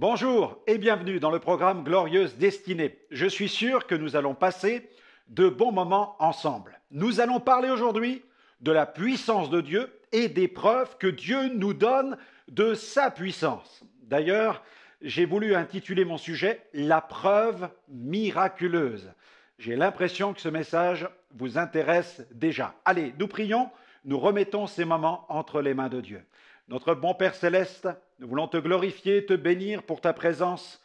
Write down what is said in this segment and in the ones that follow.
Bonjour et bienvenue dans le programme Glorieuse Destinée. Je suis sûr que nous allons passer de bons moments ensemble. Nous allons parler aujourd'hui de la puissance de Dieu et des preuves que Dieu nous donne de sa puissance. D'ailleurs, j'ai voulu intituler mon sujet « La preuve miraculeuse ». J'ai l'impression que ce message vous intéresse déjà. Allez, nous prions, nous remettons ces moments entre les mains de Dieu. Notre bon Père Céleste, nous voulons te glorifier, te bénir pour ta présence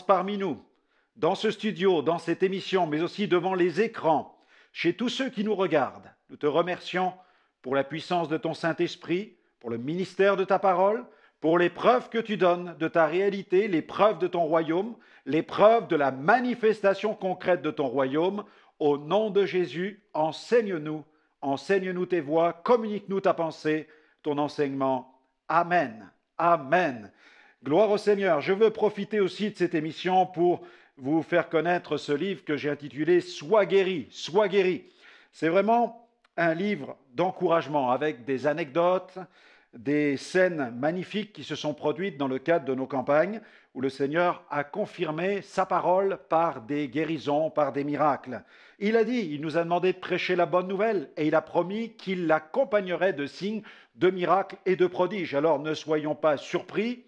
parmi nous, dans ce studio, dans cette émission, mais aussi devant les écrans, chez tous ceux qui nous regardent. Nous te remercions pour la puissance de ton Saint-Esprit, pour le ministère de ta parole, pour les preuves que tu donnes de ta réalité, les preuves de ton royaume, les preuves de la manifestation concrète de ton royaume. Au nom de Jésus, enseigne-nous tes voies, communique-nous ta pensée, ton enseignement. Amen. Amen. Gloire au Seigneur. Je veux profiter aussi de cette émission pour vous faire connaître ce livre que j'ai intitulé « Sois guéri ». Sois guéri. C'est vraiment un livre d'encouragement avec des anecdotes, des scènes magnifiques qui se sont produites dans le cadre de nos campagnes où le Seigneur a confirmé sa parole par des guérisons, par des miracles. Il a dit, il nous a demandé de prêcher la bonne nouvelle et il a promis qu'il l'accompagnerait de signes, de miracles et de prodiges. Alors ne soyons pas surpris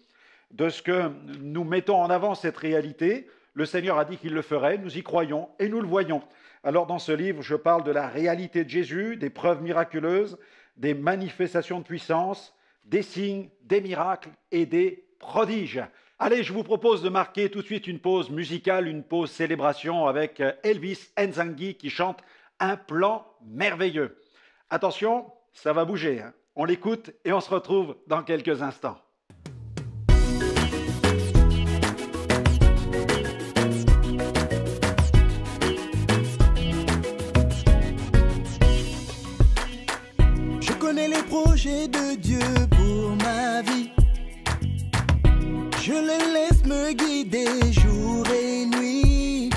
de ce que nous mettons en avant cette réalité. Le Seigneur a dit qu'il le ferait, nous y croyons et nous le voyons. Alors dans ce livre, je parle de la réalité de Jésus, des preuves miraculeuses, des manifestations de puissance, des signes, des miracles et des prodiges. Allez, je vous propose de marquer tout de suite une pause musicale, une pause célébration avec Elvis Nzangi qui chante « Un plan merveilleux ». Attention, ça va bouger, hein. On l'écoute et on se retrouve dans quelques instants. Je connais les projets de Dieu pour ma vie. Je le laisse me guider jour et nuit.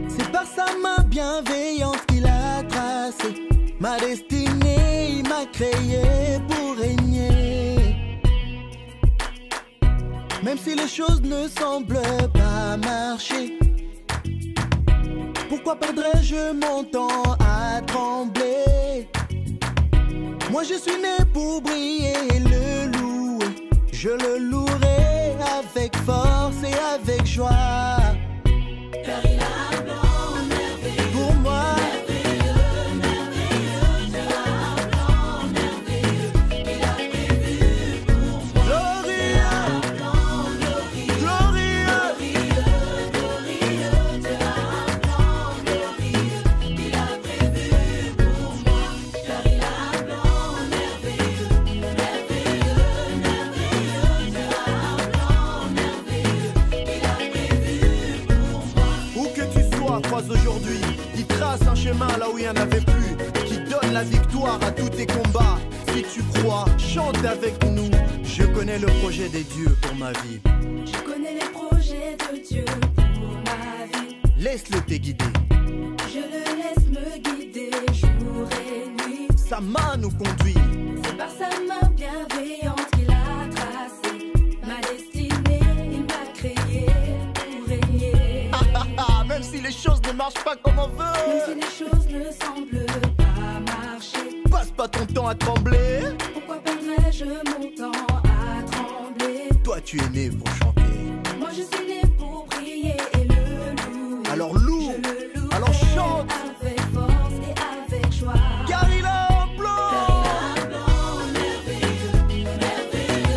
C'est par sa main bienveillante qu'il a tracé ma destinée, il m'a créé pour régner. Même si les choses ne semblent pas marcher, pourquoi perdrais-je mon temps à trembler? Moi je suis né pour briller et le louer. Je le louerai avec force et avec joie. Car il a un plan merveilleux Pour moi, merveilleux, merveilleux. Dieu a un plan merveilleux qu'il a prévu pour moi. glorieux, Un plan glorieux, glorieux. glorieux. Dieu a un plan glorieux qu'il a prévu pour moi. Car il a un plan merveilleux, merveilleux, merveilleux. Dieu a un plan merveilleux qu'il a prévu pour moi. Où que tu sois, croise aujourd'hui, qui trace un chemin là où il n'y en avait plus, qui donne la victoire à tous tes combats. Si tu crois, chante avec nous. Je connais le projet des dieux pour ma vie. Je connais les projets de Dieu pour ma vie. Laisse-le te guider. Je le laisse me guider jour et nuit. Sa main nous conduit. C'est par sa main bienveillante qu'il a tracé ma destinée. Il m'a créé pour régner. Même si les choses ne marchent pas comme on Même si veut, les choses ne semblent pas marcher, passe pas ton temps à trembler. pourquoi perdrais-je mon temps à trembler? Toi tu es né pour chanter. Moi je suis né pour prier et le louer. Alors loue, Je le louerai alors chante. avec force et avec joie. Car il a un plan. Un plan merveilleux, merveilleux,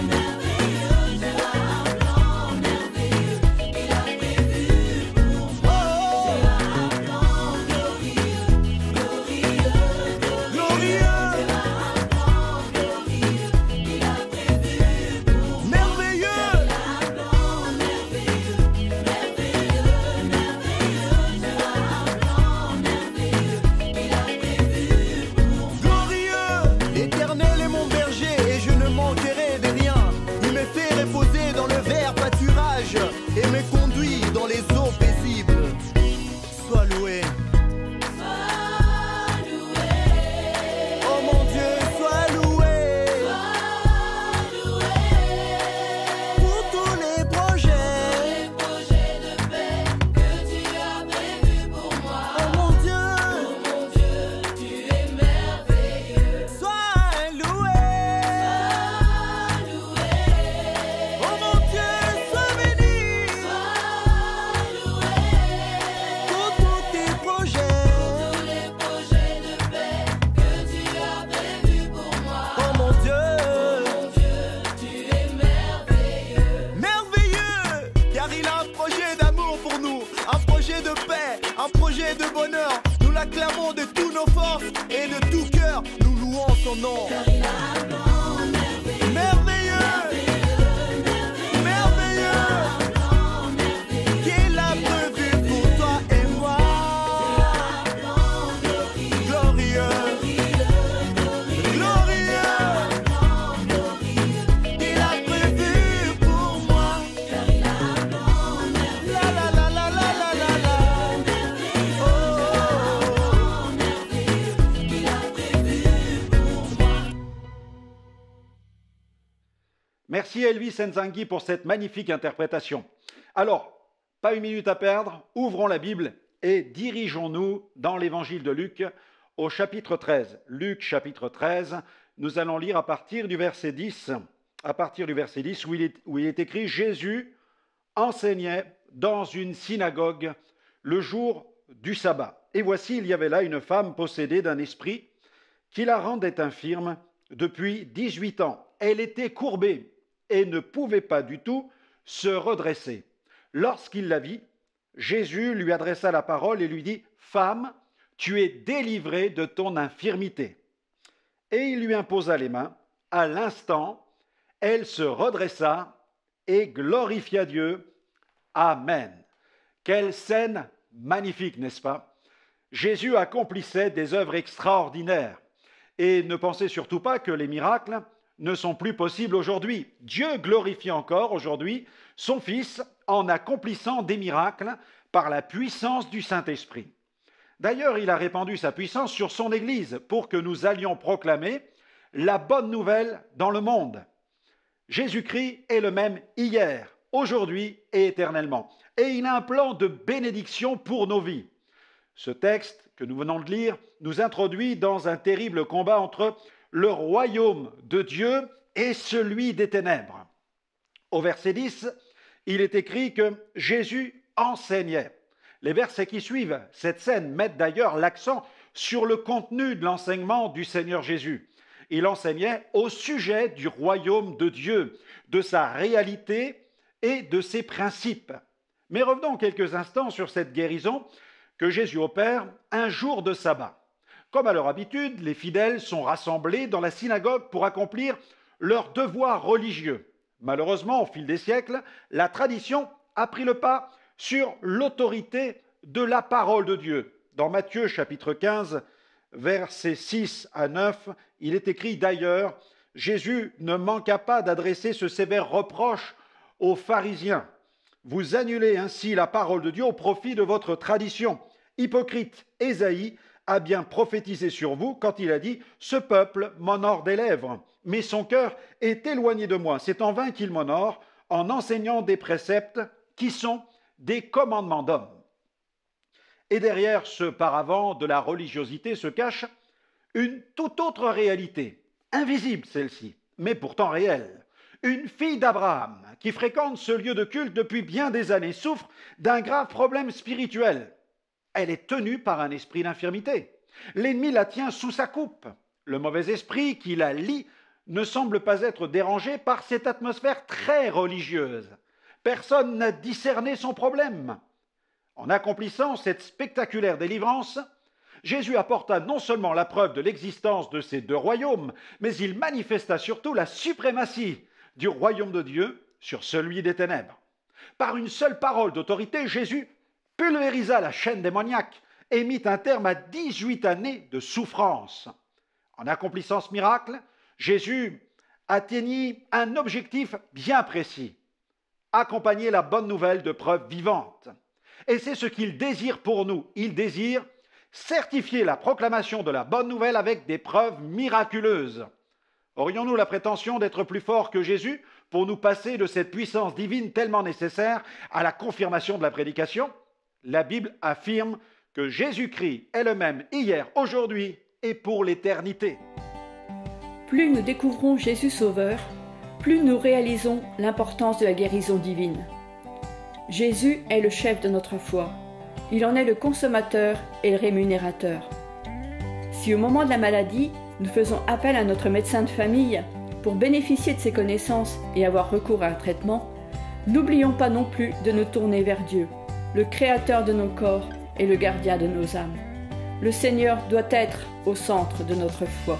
merveilleux. Dieu a un plan merveilleux qu'il a prévu pour moi. Dieu a un plan glorieux, glorieux, glorieux. Dieu a un plan glorieux qu'il a prévu pour moi. Merveilleux. Dieu a un plan merveilleux, merveilleux, merveilleux. Dieu a un plan merveilleux nos forces et de tout cœur, nous louons son nom. car il a un plan merveilleux. Merveilleux, merveilleux, Un plan merveilleux. qu'il a prévu pour toi et moi. Un plan glorieux. Glorieux, glorieux, Un plan glorieux. il a prévu pour moi. Car il a un plan merveilleux. La la la la la la la la. Oh, oh, oh. Il a prévu pour moi. Merci Elvis Nzangi pour cette magnifique interprétation. Alors, pas une minute à perdre, ouvrons la Bible et dirigeons-nous dans l'évangile de Luc au chapitre 13. Luc chapitre 13, nous allons lire à partir du verset 10, où il est écrit « Jésus enseignait dans une synagogue le jour du sabbat. Et voici, il y avait là une femme possédée d'un esprit qui la rendait infirme depuis 18 ans. Elle était courbée et ne pouvait pas du tout se redresser. Lorsqu'il la vit, Jésus lui adressa la parole et lui dit « Femme, tu es délivrée de ton infirmité. » Et il lui imposa les mains. À l'instant, elle se redressa et glorifia Dieu. Amen. Quelle scène magnifique, n'est-ce pas? Jésus accomplissait des œuvres extraordinaires. Et ne pensez surtout pas que les miracles ne sont plus possibles aujourd'hui. Dieu glorifie encore aujourd'hui son Fils en accomplissant des miracles par la puissance du Saint-Esprit. D'ailleurs, il a répandu sa puissance sur son Église pour que nous allions proclamer la bonne nouvelle dans le monde. Jésus-Christ est le même hier, aujourd'hui et éternellement. Et il a un plan de bénédiction pour nos vies. Ce texte que nous venons de lire nous introduit dans un terrible combat entre le royaume de Dieu et celui des ténèbres. Au verset 10, il est écrit que Jésus enseignait. Les versets qui suivent cette scène mettent d'ailleurs l'accent sur le contenu de l'enseignement du Seigneur Jésus. Il enseignait au sujet du royaume de Dieu, de sa réalité et de ses principes. Mais revenons quelques instants sur cette guérison que Jésus opère un jour de sabbat. Comme à leur habitude, les fidèles sont rassemblés dans la synagogue pour accomplir leurs devoirs religieux. Malheureusement, au fil des siècles, la tradition a pris le pas sur l'autorité de la parole de Dieu. Dans Matthieu chapitre 15, versets 6 à 9, il est écrit d'ailleurs, Jésus ne manqua pas d'adresser ce sévère reproche aux pharisiens. Vous annulez ainsi la parole de Dieu au profit de votre tradition. Hypocrite, Ésaïe a bien prophétisé sur vous quand il a dit « Ce peuple m'honore des lèvres, mais son cœur est éloigné de moi. C'est en vain qu'il m'honore en enseignant des préceptes qui sont des commandements d'hommes. » Et derrière ce paravent de la religiosité se cache une toute autre réalité, invisible celle-ci, mais pourtant réelle. Une fille d'Abraham qui fréquente ce lieu de culte depuis bien des années souffre d'un grave problème spirituel. Elle est tenue par un esprit d'infirmité. L'ennemi la tient sous sa coupe. Le mauvais esprit qui la lie ne semble pas être dérangé par cette atmosphère très religieuse. Personne n'a discerné son problème. En accomplissant cette spectaculaire délivrance, Jésus apporta non seulement la preuve de l'existence de ces deux royaumes, mais il manifesta surtout la suprématie du royaume de Dieu sur celui des ténèbres. Par une seule parole d'autorité, Jésus pulvérisa la chaîne démoniaque et mit un terme à 18 années de souffrance. En accomplissant ce miracle, Jésus atteignit un objectif bien précis, accompagner la bonne nouvelle de preuves vivantes. Et c'est ce qu'il désire pour nous. Il désire certifier la proclamation de la bonne nouvelle avec des preuves miraculeuses. Aurions-nous la prétention d'être plus forts que Jésus pour nous passer de cette puissance divine tellement nécessaire à la confirmation de la prédication? La Bible affirme que Jésus-Christ est le même hier, aujourd'hui et pour l'éternité. Plus nous découvrons Jésus Sauveur, plus nous réalisons l'importance de la guérison divine. Jésus est le chef de notre foi. Il en est le consommateur et le rémunérateur. Si au moment de la maladie, nous faisons appel à notre médecin de famille pour bénéficier de ses connaissances et avoir recours à un traitement, n'oublions pas non plus de nous tourner vers Dieu, le créateur de nos corps et le gardien de nos âmes. Le Seigneur doit être au centre de notre foi.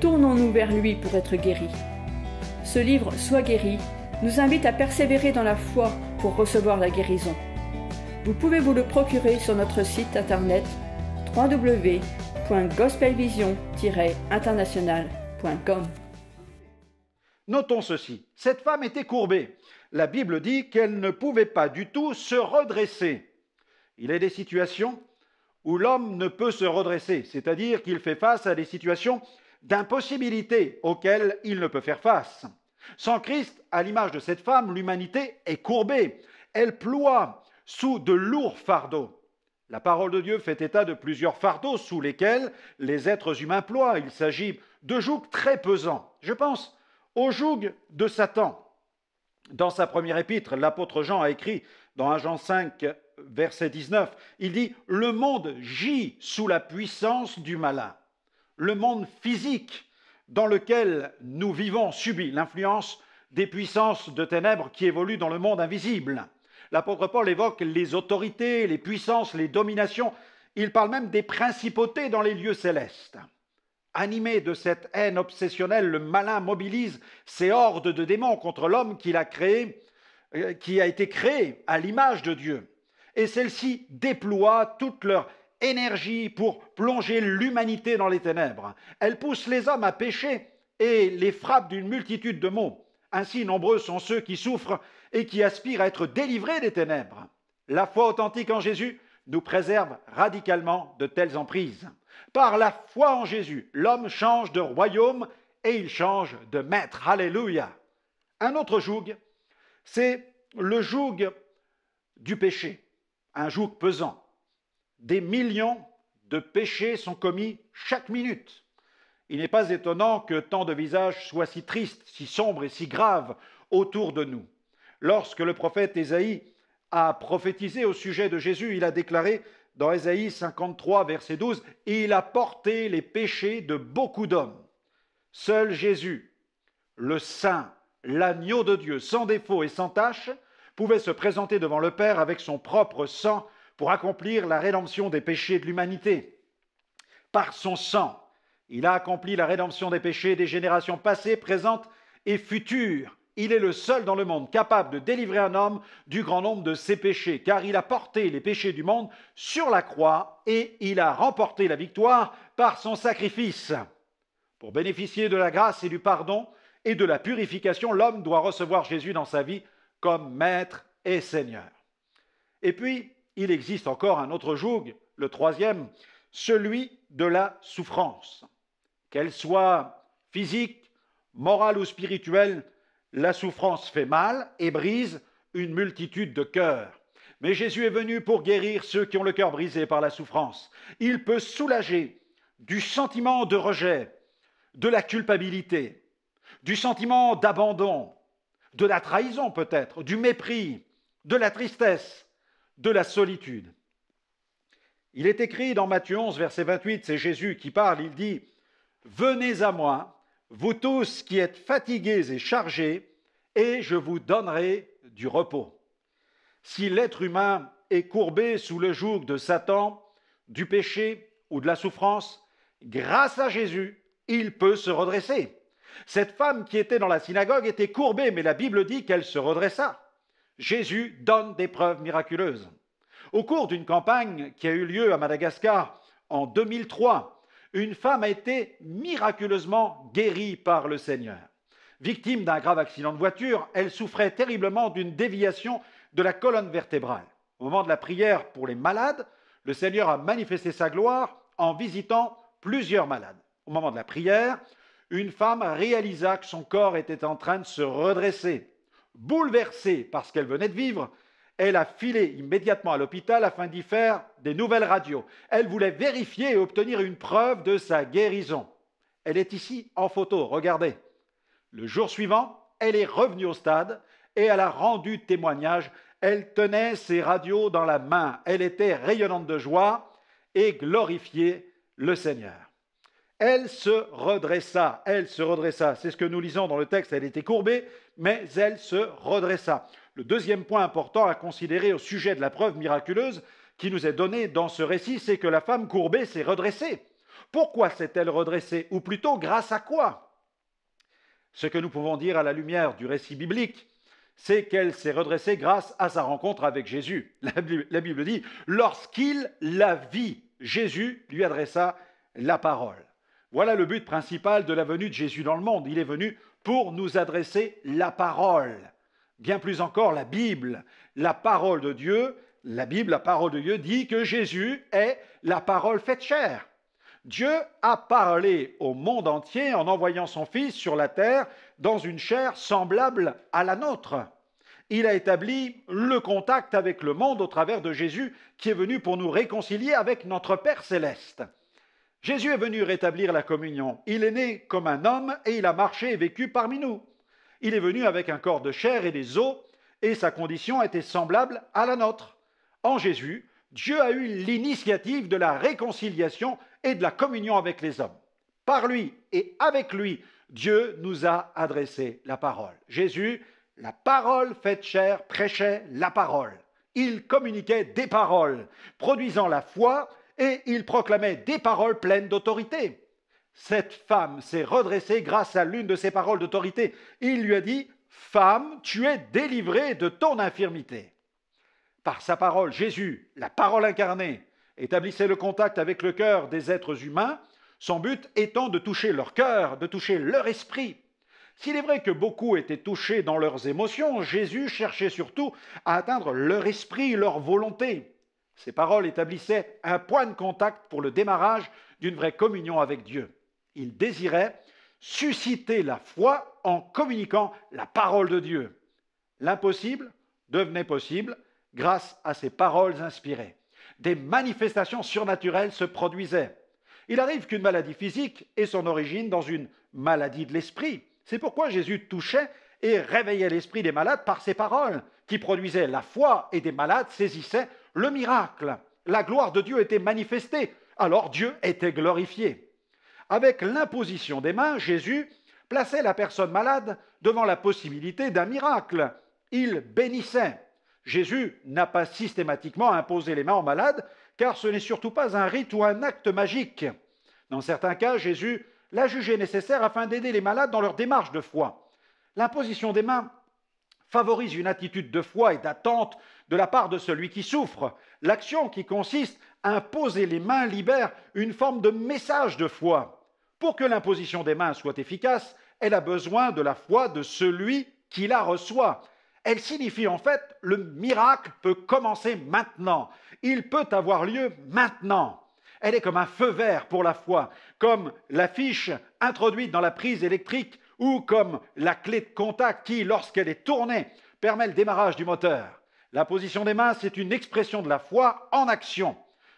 Tournons-nous vers lui pour être guéris. Ce livre « Sois guéri » nous invite à persévérer dans la foi pour recevoir la guérison. Vous pouvez vous le procurer sur notre site internet www.gospelvision-international.com. Notons ceci, cette femme était courbée. La Bible dit qu'elle ne pouvait pas du tout se redresser. Il y a des situations où l'homme ne peut se redresser, c'est-à-dire qu'il fait face à des situations d'impossibilité auxquelles il ne peut faire face. Sans Christ, à l'image de cette femme, l'humanité est courbée. Elle ploie sous de lourds fardeaux. La parole de Dieu fait état de plusieurs fardeaux sous lesquels les êtres humains ploient. Il s'agit de jougs très pesants. Je pense au joug de Satan. Dans sa première épître, l'apôtre Jean a écrit dans 1 Jean 5, verset 19, il dit « Le monde gît sous la puissance du malin ». Le monde physique dans lequel nous vivons subit l'influence des puissances de ténèbres qui évoluent dans le monde invisible. L'apôtre Paul évoque les autorités, les puissances, les dominations. Il parle même des principautés dans les lieux célestes. Animé de cette haine obsessionnelle, le malin mobilise ses hordes de démons contre l'homme qu'il a créé, qui a été créé à l'image de Dieu. Et celles-ci déploient toute leur énergie pour plonger l'humanité dans les ténèbres. Elles poussent les hommes à pécher et les frappent d'une multitude de maux. Ainsi, nombreux sont ceux qui souffrent et qui aspirent à être délivrés des ténèbres. La foi authentique en Jésus nous préserve radicalement de telles emprises. Par la foi en Jésus, l'homme change de royaume et il change de maître. Alléluia. Un autre joug, c'est le joug du péché, un joug pesant. Des millions de péchés sont commis chaque minute. Il n'est pas étonnant que tant de visages soient si tristes, si sombres et si graves autour de nous. Lorsque le prophète Ésaïe a prophétisé au sujet de Jésus, il a déclaré dans Ésaïe 53, verset 12, « Il a porté les péchés de beaucoup d'hommes. » Seul Jésus, le Saint, l'agneau de Dieu, sans défaut et sans tache, pouvait se présenter devant le Père avec son propre sang pour accomplir la rédemption des péchés de l'humanité. Par son sang, il a accompli la rédemption des péchés des générations passées, présentes et futures. Il est le seul dans le monde capable de délivrer un homme du grand nombre de ses péchés, car il a porté les péchés du monde sur la croix et il a remporté la victoire par son sacrifice. Pour bénéficier de la grâce et du pardon et de la purification, l'homme doit recevoir Jésus dans sa vie comme Maître et Seigneur. Et puis, il existe encore un autre joug, le troisième, celui de la souffrance. Qu'elle soit physique, morale ou spirituelle, la souffrance fait mal et brise une multitude de cœurs. Mais Jésus est venu pour guérir ceux qui ont le cœur brisé par la souffrance. Il peut soulager du sentiment de rejet, de la culpabilité, du sentiment d'abandon, de la trahison peut-être, du mépris, de la tristesse, de la solitude. Il est écrit dans Matthieu 11, verset 28, c'est Jésus qui parle, il dit « Venez à moi, vous tous qui êtes fatigués et chargés, et je vous donnerai du repos. » Si l'être humain est courbé sous le joug de Satan, du péché ou de la souffrance, grâce à Jésus, il peut se redresser. Cette femme qui était dans la synagogue était courbée, mais la Bible dit qu'elle se redressa. Jésus donne des preuves miraculeuses. Au cours d'une campagne qui a eu lieu à Madagascar en 2003, une femme a été miraculeusement guérie par le Seigneur. Victime d'un grave accident de voiture, elle souffrait terriblement d'une déviation de la colonne vertébrale. Au moment de la prière pour les malades, le Seigneur a manifesté sa gloire en visitant plusieurs malades. Au moment de la prière, une femme réalisa que son corps était en train de se redresser. Bouleversée par ce qu'elle venait de vivre, elle a filé immédiatement à l'hôpital afin d'y faire des nouvelles radios. Elle voulait vérifier et obtenir une preuve de sa guérison. Elle est ici en photo, regardez. Le jour suivant, elle est revenue au stade et elle a rendu témoignage. Elle tenait ses radios dans la main. Elle était rayonnante de joie et glorifiait le Seigneur. Elle se redressa, c'est ce que nous lisons dans le texte, elle était courbée, mais elle se redressa. Le deuxième point important à considérer au sujet de la preuve miraculeuse, qui nous est donné dans ce récit, c'est que la femme courbée s'est redressée. Pourquoi s'est-elle redressée? Ou plutôt, grâce à quoi? Ce que nous pouvons dire à la lumière du récit biblique, c'est qu'elle s'est redressée grâce à sa rencontre avec Jésus. La Bible dit, lorsqu'il la vit, Jésus lui adressa la parole. Voilà le but principal de la venue de Jésus dans le monde. Il est venu pour nous adresser la parole. Bien plus encore, la Bible, la parole de Dieu, la Bible, la parole de Dieu dit que Jésus est la parole faite chair. Dieu a parlé au monde entier en envoyant son Fils sur la terre dans une chair semblable à la nôtre. Il a établi le contact avec le monde au travers de Jésus qui est venu pour nous réconcilier avec notre Père céleste. Jésus est venu rétablir la communion. Il est né comme un homme et il a marché et vécu parmi nous. Il est venu avec un corps de chair et des os et sa condition était semblable à la nôtre. En Jésus, Dieu a eu l'initiative de la réconciliation et de la communion avec les hommes. Par lui et avec lui, Dieu nous a adressé la parole. Jésus, la parole faite chair, prêchait la parole. Il communiquait des paroles, produisant la foi, et il proclamait des paroles pleines d'autorité. Cette femme s'est redressée grâce à l'une de ses paroles d'autorité. Il lui a dit, « Femme, tu es délivrée de ton infirmité. » Par sa parole, Jésus, la parole incarnée, établissait le contact avec le cœur des êtres humains, son but étant de toucher leur cœur, de toucher leur esprit. S'il est vrai que beaucoup étaient touchés dans leurs émotions, Jésus cherchait surtout à atteindre leur esprit, leur volonté. Ces paroles établissaient un point de contact pour le démarrage d'une vraie communion avec Dieu. Il désirait susciter la foi en communiquant la parole de Dieu. L'impossible devenait possible grâce à ces paroles inspirées. Des manifestations surnaturelles se produisaient. Il arrive qu'une maladie physique ait son origine dans une maladie de l'esprit. C'est pourquoi Jésus touchait et réveillait l'esprit des malades par ses paroles, qui produisaient la foi, et des malades saisissaient le miracle. La gloire de Dieu était manifestée, alors Dieu était glorifié. Avec l'imposition des mains, Jésus plaçait la personne malade devant la possibilité d'un miracle. Il bénissait. Jésus n'a pas systématiquement imposé les mains aux malades, car ce n'est surtout pas un rite ou un acte magique. Dans certains cas, Jésus l'a jugé nécessaire afin d'aider les malades dans leur démarche de foi. L'imposition des mains favorise une attitude de foi et d'attente de la part de celui qui souffre. L'action qui consiste à imposer les mains libère une forme de message de foi. Pour que l'imposition des mains soit efficace, elle a besoin de la foi de celui qui la reçoit. Elle signifie en fait le miracle peut commencer maintenant. Il peut avoir lieu maintenant. Elle est comme un feu vert pour la foi, comme la fiche introduite dans la prise électrique ou comme la clé de contact qui, lorsqu'elle est tournée, permet le démarrage du moteur. La position des mains, c'est une expression de la foi en action.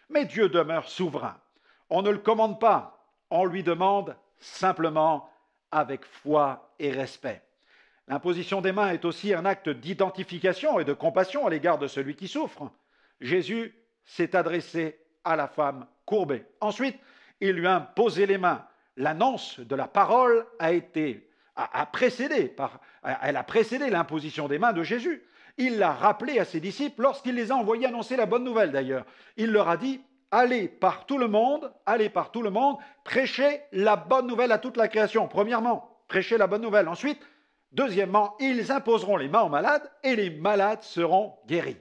Mais Dieu demeure souverain. On ne le commande pas, on lui demande simplement avec foi et respect. L'imposition des mains est aussi un acte d'identification et de compassion à l'égard de celui qui souffre. Jésus s'est adressé à la femme courbée. Ensuite, il lui a imposé les mains. L'annonce de la parole elle a précédé l'imposition des mains de Jésus. Il l'a rappelé à ses disciples lorsqu'il les a envoyés annoncer la bonne nouvelle d'ailleurs. Il leur a dit, allez par tout le monde, prêchez la bonne nouvelle à toute la création. Premièrement, prêchez la bonne nouvelle. Ensuite, deuxièmement, ils imposeront les mains aux malades et les malades seront guéris.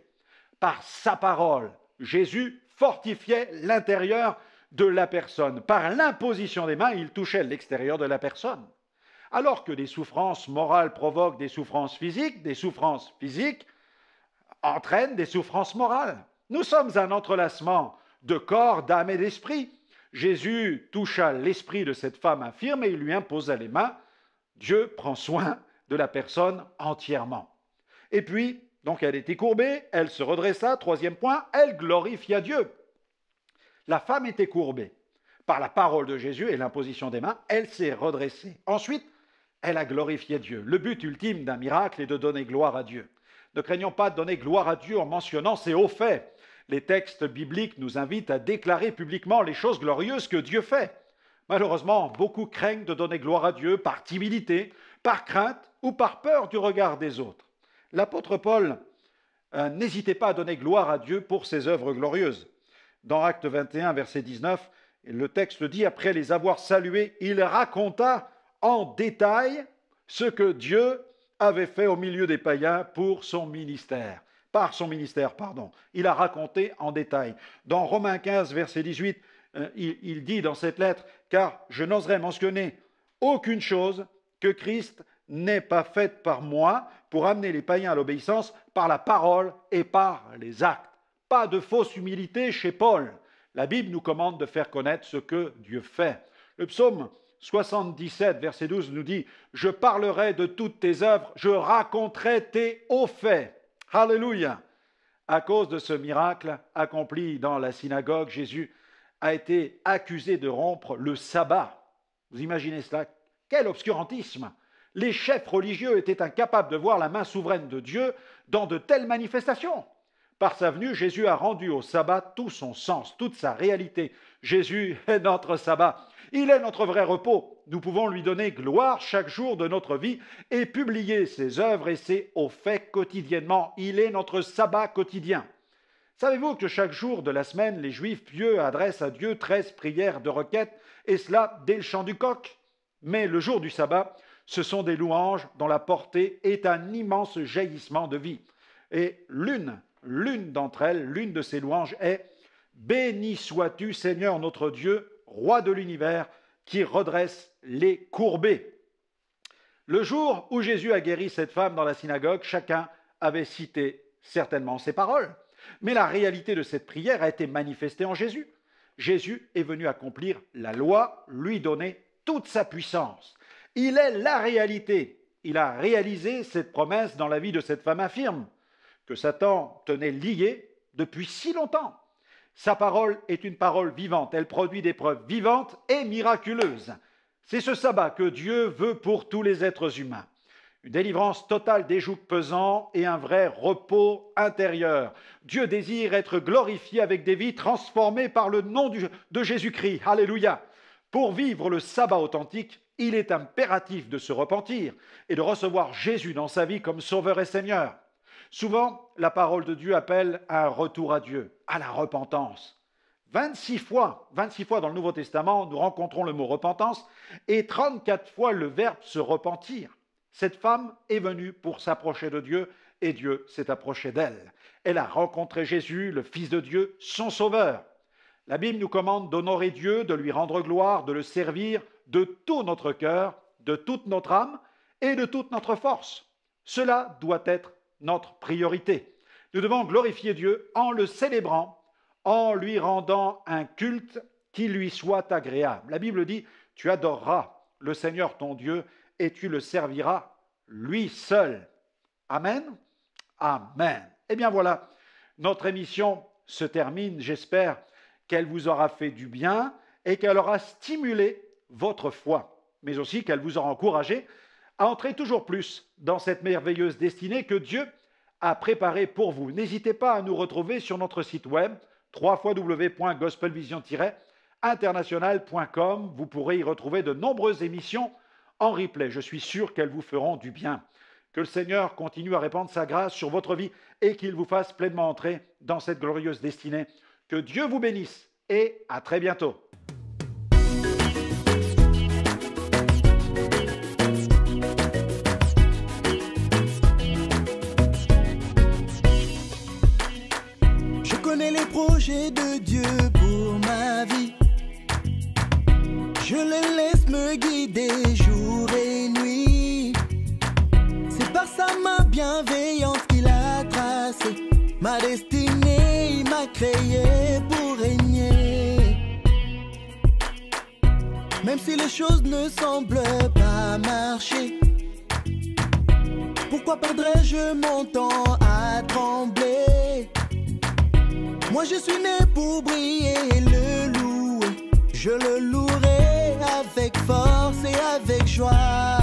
Par sa parole, Jésus fortifiait l'intérieur de la personne. Par l'imposition des mains, il touchait l'extérieur de la personne. Alors que des souffrances morales provoquent des souffrances physiques entraînent des souffrances morales. Nous sommes un entrelacement de corps, d'âme et d'esprit. Jésus toucha l'esprit de cette femme infirme et il lui imposa les mains. Dieu prend soin de la personne entièrement. Et puis, donc elle était courbée, elle se redressa, troisième point, elle glorifia Dieu. La femme était courbée. Par la parole de Jésus et l'imposition des mains, elle s'est redressée. Ensuite, elle a glorifié Dieu. Le but ultime d'un miracle est de donner gloire à Dieu. Ne craignons pas de donner gloire à Dieu en mentionnant ses hauts faits. Les textes bibliques nous invitent à déclarer publiquement les choses glorieuses que Dieu fait. Malheureusement, beaucoup craignent de donner gloire à Dieu par timidité, par crainte ou par peur du regard des autres. L'apôtre Paul n'hésitez pas à donner gloire à Dieu pour ses œuvres glorieuses. Dans Actes 21, verset 19, le texte dit, après les avoir salués, il raconta en détail ce que Dieu avait fait au milieu des païens pour son ministère. Par son ministère, pardon. Il a raconté en détail. Dans Romains 15, verset 18, il dit dans cette lettre, « Car je n'oserais mentionner aucune chose que Christ n'ait pas faite par moi pour amener les païens à l'obéissance par la parole et par les actes. » Pas de fausse humilité chez Paul. La Bible nous commande de faire connaître ce que Dieu fait. Le psaume 77, verset 12 nous dit « Je parlerai de toutes tes œuvres, je raconterai tes hauts faits. » Alléluia. À cause de ce miracle accompli dans la synagogue, Jésus a été accusé de rompre le sabbat. Vous imaginez cela? Quel obscurantisme! Les chefs religieux étaient incapables de voir la main souveraine de Dieu dans de telles manifestations. Par sa venue, Jésus a rendu au sabbat tout son sens, toute sa réalité. Jésus est notre sabbat. Il est notre vrai repos. Nous pouvons lui donner gloire chaque jour de notre vie et publier ses œuvres et ses hauts faits quotidiennement. Il est notre sabbat quotidien. Savez-vous que chaque jour de la semaine, les Juifs pieux adressent à Dieu 13 prières de requête, et cela dès le chant du coq? Mais le jour du sabbat, ce sont des louanges dont la portée est un immense jaillissement de vie. Et l'une d'entre elles, l'une de ces louanges est « Béni sois-tu, Seigneur notre Dieu, Roi de l'univers, qui redresse les courbés. » Le jour où Jésus a guéri cette femme dans la synagogue, chacun avait cité certainement ces paroles. Mais la réalité de cette prière a été manifestée en Jésus. Jésus est venu accomplir la loi, lui donner toute sa puissance. Il est la réalité. Il a réalisé cette promesse dans la vie de cette femme infirme que Satan tenait liée depuis si longtemps. Sa parole est une parole vivante. Elle produit des preuves vivantes et miraculeuses. C'est ce sabbat que Dieu veut pour tous les êtres humains. Une délivrance totale des jougs pesants et un vrai repos intérieur. Dieu désire être glorifié avec des vies transformées par le nom de Jésus-Christ. Alléluia. Pour vivre le sabbat authentique, il est impératif de se repentir et de recevoir Jésus dans sa vie comme Sauveur et Seigneur. Souvent, la parole de Dieu appelle à un retour à Dieu, à la repentance. 26 fois dans le Nouveau Testament, nous rencontrons le mot repentance et 34 fois le verbe se repentir. Cette femme est venue pour s'approcher de Dieu et Dieu s'est approché d'elle. Elle a rencontré Jésus, le Fils de Dieu, son Sauveur. La Bible nous commande d'honorer Dieu, de lui rendre gloire, de le servir de tout notre cœur, de toute notre âme et de toute notre force. Cela doit être notre priorité. Nous devons glorifier Dieu en le célébrant, en lui rendant un culte qui lui soit agréable. La Bible dit, tu adoreras le Seigneur ton Dieu et tu le serviras lui seul. Amen. Amen. Eh bien voilà, notre émission se termine. J'espère qu'elle vous aura fait du bien et qu'elle aura stimulé votre foi, mais aussi qu'elle vous aura encouragé à entrer toujours plus dans cette merveilleuse destinée que Dieu a préparée pour vous. N'hésitez pas à nous retrouver sur notre site web www.gospelvision-international.com. Vous pourrez y retrouver de nombreuses émissions en replay. Je suis sûr qu'elles vous feront du bien. Que le Seigneur continue à répandre sa grâce sur votre vie et qu'il vous fasse pleinement entrer dans cette glorieuse destinée. Que Dieu vous bénisse et à très bientôt. Je connais les projets de Dieu pour ma vie. Je le laisse me guider jour et nuit. C'est par sa main bienveillante qu'il a tracé ma destinée. Il m'a créé pour régner. Même si les choses ne semblent pas marcher, pourquoi perdrais-je mon temps à trembler? Moi je suis né pour briller et le louer. Je le louerai avec force et avec joie.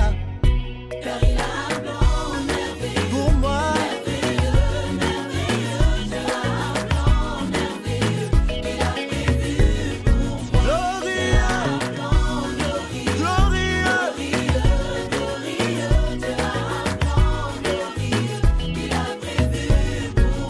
Car il a un plan merveilleux. Pour moi, Merveilleux, merveilleux, Dieu a un plan merveilleux qu'il a prévu pour moi. glorieux, Un plan glorieux, glorieux. glorieux, glorieux, Dieu a un plan glorieux qu'il a prévu pour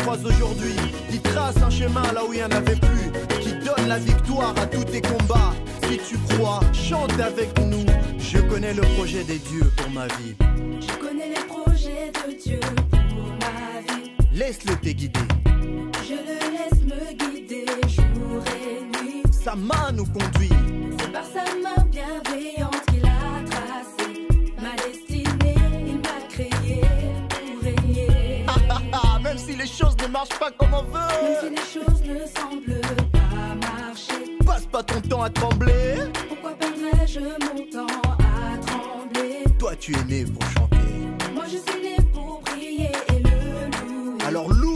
croise aujourd'hui, qui trace un chemin là où il n'y en avait plus, qui donne la victoire à tous tes combats. Si tu crois, chante avec nous. Je connais le projet des dieux pour ma vie. Je connais les projets de Dieu pour ma vie. Laisse-le te guider. Je le laisse me guider jour et nuit. Sa main nous conduit. C'est par sa main bienveillante qu'il a tracé ma destinée. Il m'a créé pour régner. Même si les choses ne marchent pas comme on Même si veut, les choses ne semblent pas marcher, passe pas ton temps à trembler. pourquoi perdrais-je mon temps à trembler? Toi tu es né pour chanter, Moi je suis né pour prier et le louer. alors loue